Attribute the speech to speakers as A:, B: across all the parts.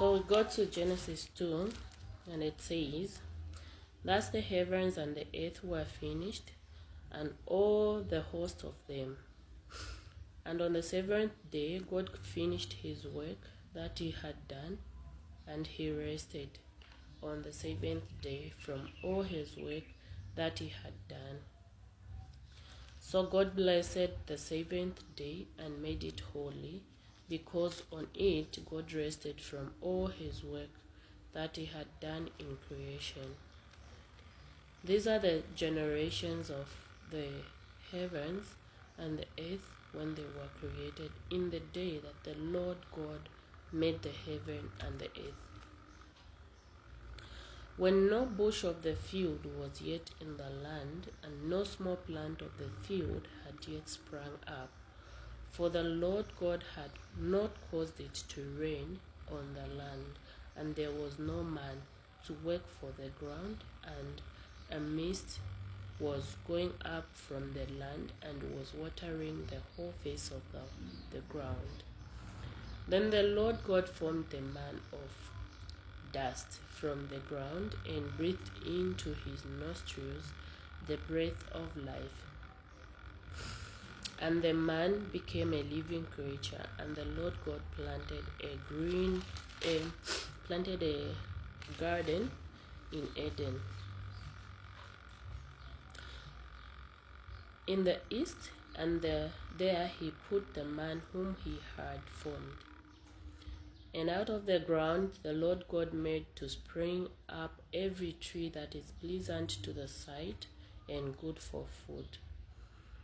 A: So we go to Genesis 2, and it says, "Thus the heavens and the earth were finished, and all the host of them. And on the seventh day God finished his work that he had done, and he rested on the seventh day from all his work that he had done. So God blessed the seventh day and made it holy, because on it God rested from all his work that he had done in creation." These are the generations of the heavens and the earth when they were created, in the day that the Lord God made the heaven and the earth. When no bush of the field was yet in the land, and no small plant of the field had yet sprung up, for the Lord God had not caused it to rain on the land, and there was no man to work for the ground, and a mist was going up from the land and was watering the whole face of the ground. Then the Lord God formed the man of dust from the ground and breathed into his nostrils the breath of life. And the man became a living creature, and the Lord God planted a garden in Eden, in the east, and there he put the man whom he had formed. And out of the ground the Lord God made to spring up every tree that is pleasant to the sight and good for food.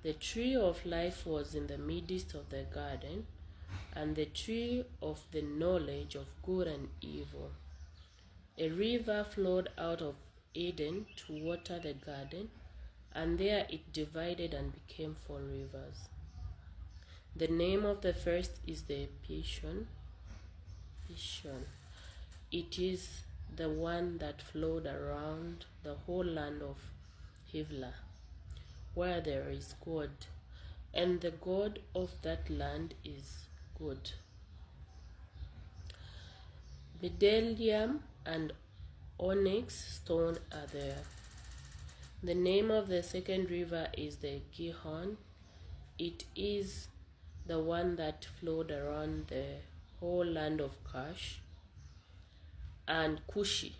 A: The tree of life was in the midst of the garden, and the tree of the knowledge of good and evil. A river flowed out of Eden to water the garden, and there it divided and became 4 rivers. The name of the first is the Pishon. It is the one that flowed around the whole land of Hivlah, where there is God, and the God of that land is good. Bdellium and onyx stone are there. The name of the second river is the Gihon. It is the one that flowed around the whole land of Cush and Cushi.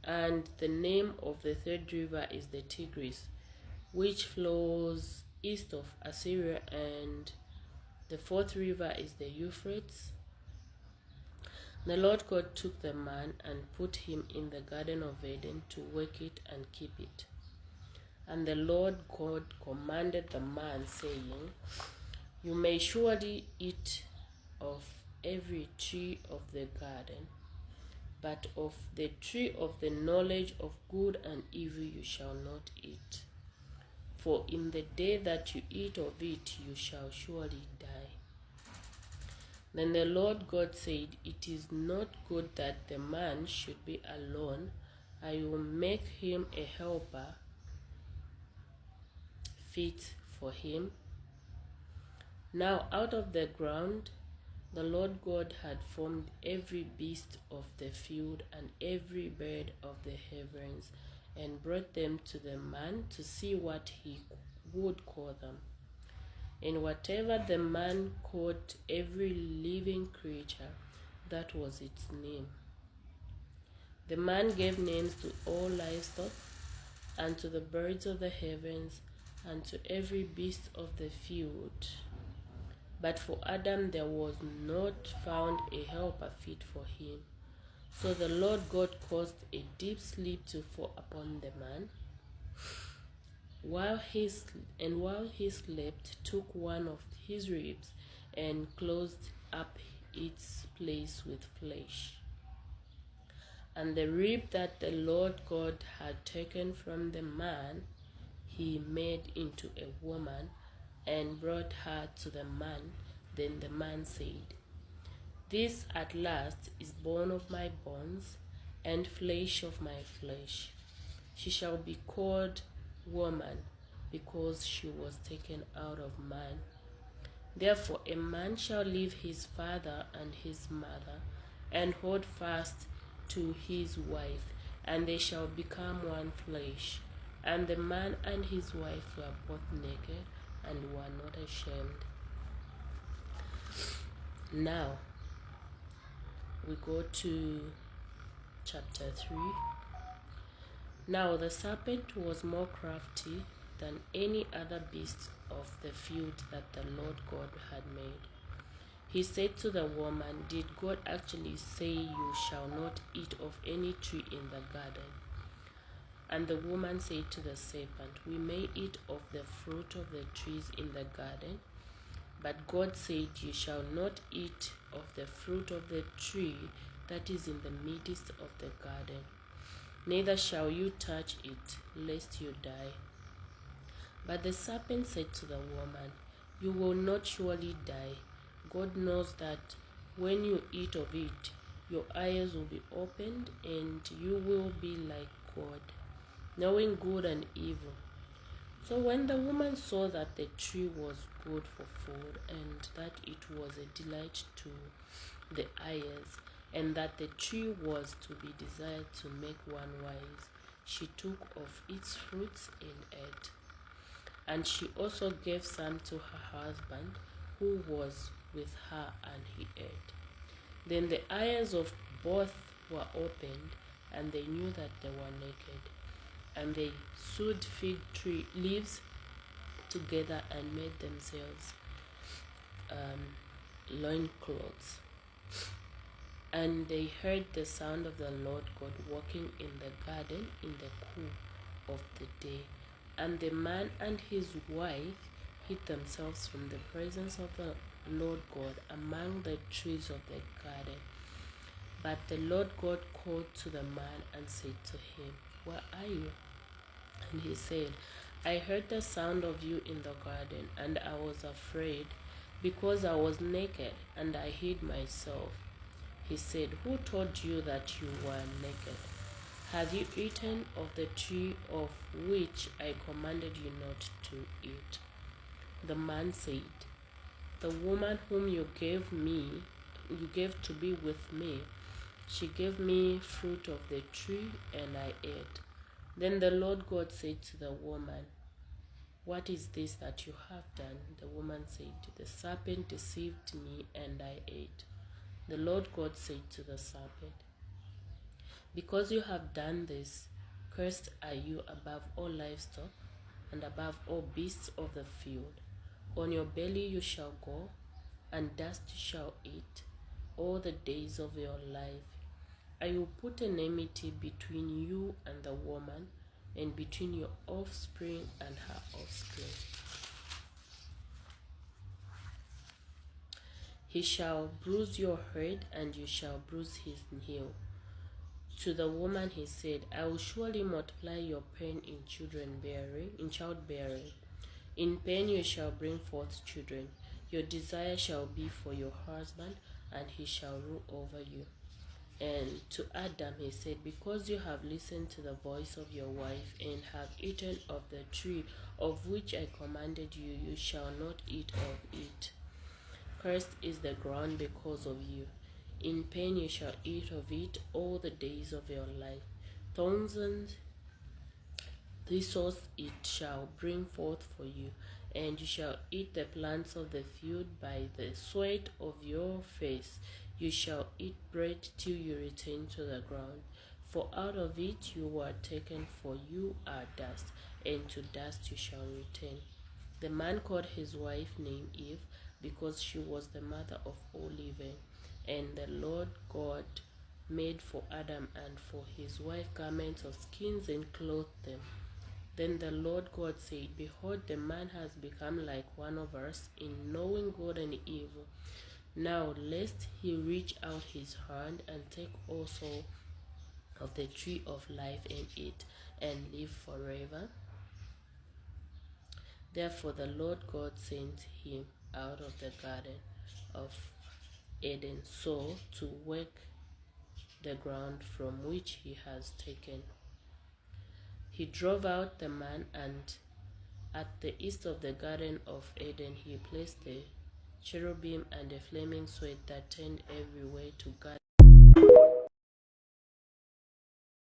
A: And the name of the third river is the Tigris, which flows east of Assyria, and the fourth river is the Euphrates. The Lord God took the man and put him in the Garden of Eden to work it and keep it. And the Lord God commanded the man, saying, "You may surely eat of every tree of the garden, but of the tree of the knowledge of good and evil you shall not eat. For in the day that you eat of it, you shall surely die." Then the Lord God said, "It is not good that the man should be alone. I will make him a helper fit for him." Now out of the ground the Lord God had formed every beast of the field and every bird of the heavens, and brought them to the man to see what he would call them. And whatever the man called every living creature, that was its name. The man gave names to all livestock, and to the birds of the heavens, and to every beast of the field. But for Adam there was not found a helper fit for him. So the Lord God caused a deep sleep to fall upon the man, while he slept, took one of his ribs and closed up its place with flesh. And the rib that the Lord God had taken from the man he made into a woman, and brought her to the man. Then the man said, "This at last is bone of my bones and flesh of my flesh. She shall be called woman, because she was taken out of man. Therefore a man shall leave his father and his mother, and hold fast to his wife, and they shall become one flesh. And the man and his wife were both naked and were not ashamed. Now we go to chapter 3. Now the serpent was more crafty than any other beast of the field that the Lord God had made. He said to the woman, "Did God actually say you shall not eat of any tree in the garden?" And the woman said to the serpent, "We may eat of the fruit of the trees in the garden, but God said, You shall not eat of the fruit of the tree that is in the midst of the garden, neither shall you touch it, lest you die." But the serpent said to the woman, "You will not surely die. God knows that when you eat of it, your eyes will be opened, and you will be like God, knowing good and evil." So when the woman saw that the tree was good for food, and that it was a delight to the eyes, and that the tree was to be desired to make one wise, she took of its fruits and ate. And she also gave some to her husband who was with her, and he ate. Then the eyes of both were opened, and they knew that they were naked. And they sewed fig tree leaves together and made themselves loincloths. And they heard the sound of the Lord God walking in the garden in the cool of the day. And the man and his wife hid themselves from the presence of the Lord God among the trees of the garden. But the Lord God called to the man and said to him, "Where are you?" And he said, "I heard the sound of you in the garden, and I was afraid, because I was naked, and I hid myself." He said, "Who told you that you were naked? Have you eaten of the tree of which I commanded you not to eat?" The man said, "The woman whom you gave to be with me, she gave me fruit of the tree, and I ate." Then the Lord God said to the woman, "What is this that you have done?" The woman said, "The serpent deceived me, and I ate." The Lord God said to the serpent, "Because you have done this, cursed are you above all livestock and above all beasts of the field. On your belly you shall go, and dust you shall eat all the days of your life. I will put enmity between you and the woman, and between your offspring and her offspring. He shall bruise your head, and you shall bruise his heel." To the woman he said, "I will surely multiply your pain in childbearing. In pain you shall bring forth children. Your desire shall be for your husband, and he shall rule over you." And to Adam he said, "Because you have listened to the voice of your wife, and have eaten of the tree of which I commanded you, you shall not eat of it. Cursed is the ground because of you. In pain you shall eat of it all the days of your life. Thorns and thistles it shall bring forth for you, and you shall eat the plants of the field. By the sweat of your face you shall eat bread till you return to the ground. For out of it you were taken, for you are dust, and to dust you shall return." The man called his wife name Eve, because she was the mother of all living. And the Lord God made for Adam and for his wife garments of skins and clothed them. Then the Lord God said, "Behold, the man has become like one of us in knowing good and evil. Now lest he reach out his hand and take also of the tree of life and eat and live forever." Therefore the Lord God sent him out of the garden of Eden so to work the ground from which he has taken. He drove out the man, and at the east of the garden of Eden he placed the cherubim and a flaming sword that turned every way to guard